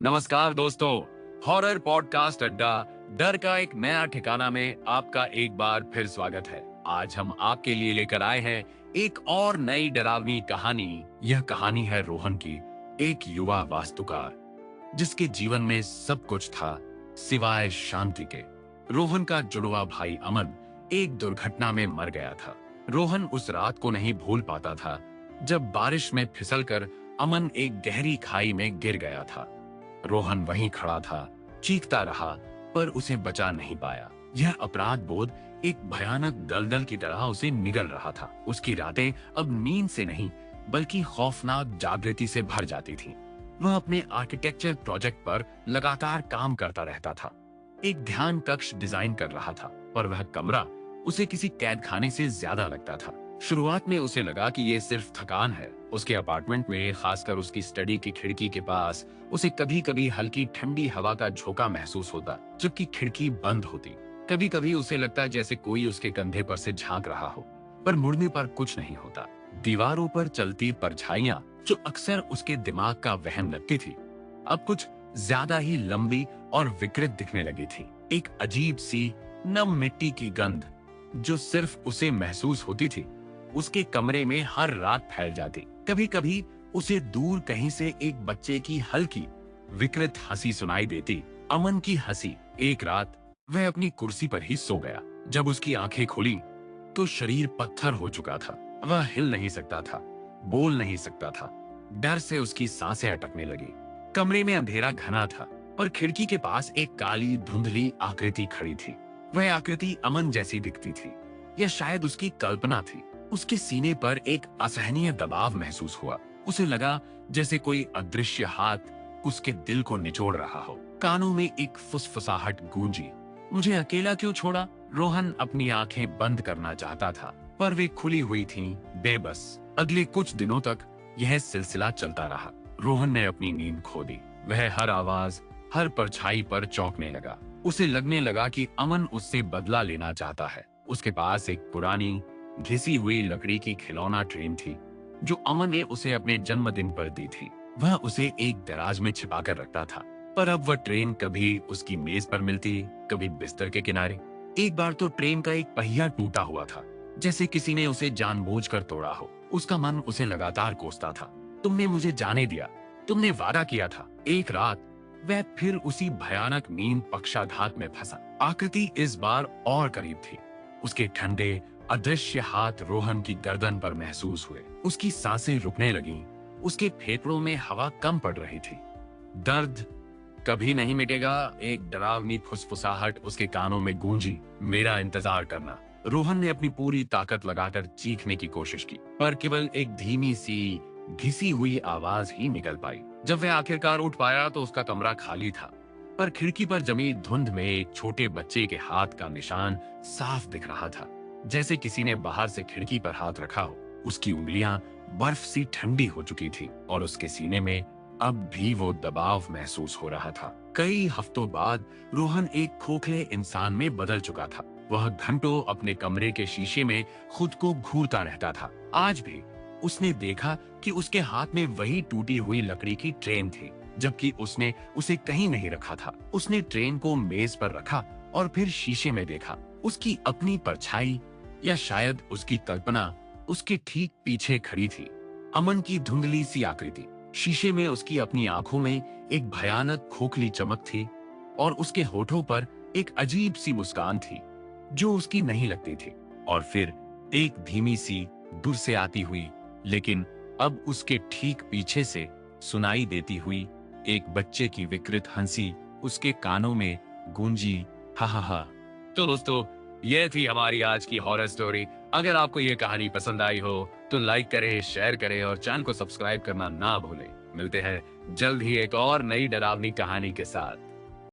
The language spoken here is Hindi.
नमस्कार दोस्तों, हॉरर पॉडकास्ट अड्डा डर का एक नया ठिकाना में आपका एक बार फिर स्वागत है। आज हम आपके लिए लेकर आए हैं एक और नई डरावनी कहानी। यह कहानी है रोहन की, एक युवा वास्तुकार जिसके जीवन में सब कुछ था सिवाय शांति के। रोहन का जुड़वा भाई अमन एक दुर्घटना में मर गया था। रोहन उस रात को नहीं भूल पाता था जब बारिश में फिसलकर अमन एक गहरी खाई में गिर गया था। रोहन वहीं खड़ा था, चीखता रहा, पर उसे बचा नहीं पाया। यह अपराध बोध एक भयानक दलदल की तरह उसे निगल रहा था। उसकी रातें अब नींद से नहीं बल्कि खौफनाक जागृति से भर जाती थीं। वह अपने आर्किटेक्चर प्रोजेक्ट पर लगातार काम करता रहता था। एक ध्यान कक्ष डिजाइन कर रहा था, पर वह कमरा उसे किसी कैद खाने से ज्यादा लगता था। शुरुआत में उसे लगा कि ये सिर्फ थकान है। उसके अपार्टमेंट में, खासकर उसकी स्टडी की खिड़की के पास, उसे कभी कभी हल्की ठंडी हवा का झोंका महसूस होता जबकि खिड़की बंद होती। कभी कभी उसे लगता जैसे कोई उसके कंधे पर से झांक रहा हो, पर मुड़ने पर कुछ नहीं होता। दीवारों पर चलती परछाइयां जो अक्सर उसके दिमाग का वहम लगती थी, अब कुछ ज्यादा ही लंबी और विकृत दिखने लगी थी। एक अजीब सी नम मिट्टी की गंध जो सिर्फ उसे महसूस होती थी, उसके कमरे में हर रात फैल जाती। कभी कभी उसे दूर कहीं से एक बच्चे की हल्की विकृत हंसी सुनाई देती, अमन की हंसी। एक रात वह अपनी कुर्सी पर ही सो गया। जब उसकी आंखें खुली तो शरीर पत्थर हो चुका था। वह हिल नहीं सकता था, बोल नहीं सकता था। डर से उसकी सांसें अटकने लगी। कमरे में अंधेरा घना था, पर खिड़की के पास एक काली धुंधली आकृति खड़ी थी। वह आकृति अमन जैसी दिखती थी, या शायद उसकी कल्पना थी। उसके सीने पर एक असहनीय दबाव महसूस हुआ। उसे लगा जैसे कोई अदृश्य हाथ उसके दिल को निचोड़ रहा हो। कानों में एक फुसफुसाहट गूंजी, मुझे अकेला क्यों छोड़ा? रोहन अपनी आंखें बंद करना चाहता था, पर वे खुली हुई थीं, बेबस। अगले कुछ दिनों तक यह सिलसिला चलता रहा। रोहन ने अपनी नींद खो दी। वह हर आवाज, हर परछाई पर चौंकने लगा। उसे लगने लगा कि अमन उससे बदला लेना चाहता है। उसके पास एक पुरानी घिसी हुई लकड़ी की खिलौना ट्रेन थी जो अमन ने उसे अपने जन्मदिन पर दी थी। वह उसे एक दराज में छिपा कर रखता था, पर अब वह ट्रेन कभी उसकी मेज पर मिलती, कभी बिस्तर के किनारे। एक बार तो ट्रेन का एक पहिया टूटा हुआ था, जैसे किसी ने उसे जानबूझकर तोड़ा हो। उसका मन उसे लगातार कोसता था, तुमने मुझे जाने दिया, तुमने वादा किया था। एक रात वह फिर उसी भयानक नींद पक्षाघात में फंसा। आकृति इस बार और करीब थी। उसके ठंडे अदृश्य हाथ रोहन की गर्दन पर महसूस हुए। उसकी सांसें रुकने लगीं। उसके फेफड़ों में हवा कम पड़ रही थी। दर्द कभी नहीं मिटेगा, एक डरावनी फुसफुसाहट उसके कानों में गूंजी, मेरा इंतजार करना। रोहन ने अपनी पूरी ताकत लगाकर चीखने की कोशिश की, पर केवल एक धीमी सी घिसी हुई आवाज ही निकल पाई। जब वह आखिरकार उठ पाया तो उसका कमरा खाली था, पर खिड़की पर जमी धुंध में एक छोटे बच्चे के हाथ का निशान साफ दिख रहा था, जैसे किसी ने बाहर से खिड़की पर हाथ रखा हो। उसकी उंगलियां बर्फ सी ठंडी हो चुकी थी और उसके सीने में अब भी वो दबाव महसूस हो रहा था। कई हफ्तों बाद रोहन एक खोखले इंसान में बदल चुका था। वह घंटों अपने कमरे के शीशे में खुद को घूरता रहता था। आज भी उसने देखा कि उसके हाथ में वही टूटी हुई लकड़ी की ट्रेन थी, जबकि उसने उसे कहीं नहीं रखा था। उसने ट्रेन को मेज पर रखा और फिर शीशे में देखा। उसकी अपनी परछाई, या शायद उसकी कल्पना, उसके ठीक पीछे खड़ी थी। अमन की धुंधली सी आकृति। शीशे में उसकी अपनी आंखों में एक भयानक खोखली चमक थी और उसके होठों पर एक अजीब सी मुस्कान थी जो उसकी नहीं लगती थी। और फिर एक धीमी सी, दूर से आती हुई, लेकिन अब उसके ठीक पीछे से सुनाई देती हुई एक बच्चे की विकृत हंसी उसके कानों में गूंजी, हा हा हा। तो दोस्तों, यह थी हमारी आज की हॉरर स्टोरी। अगर आपको ये कहानी पसंद आई हो तो लाइक करें, शेयर करें और चैनल को सब्सक्राइब करना ना भूलें। मिलते हैं जल्द ही एक और नई डरावनी कहानी के साथ।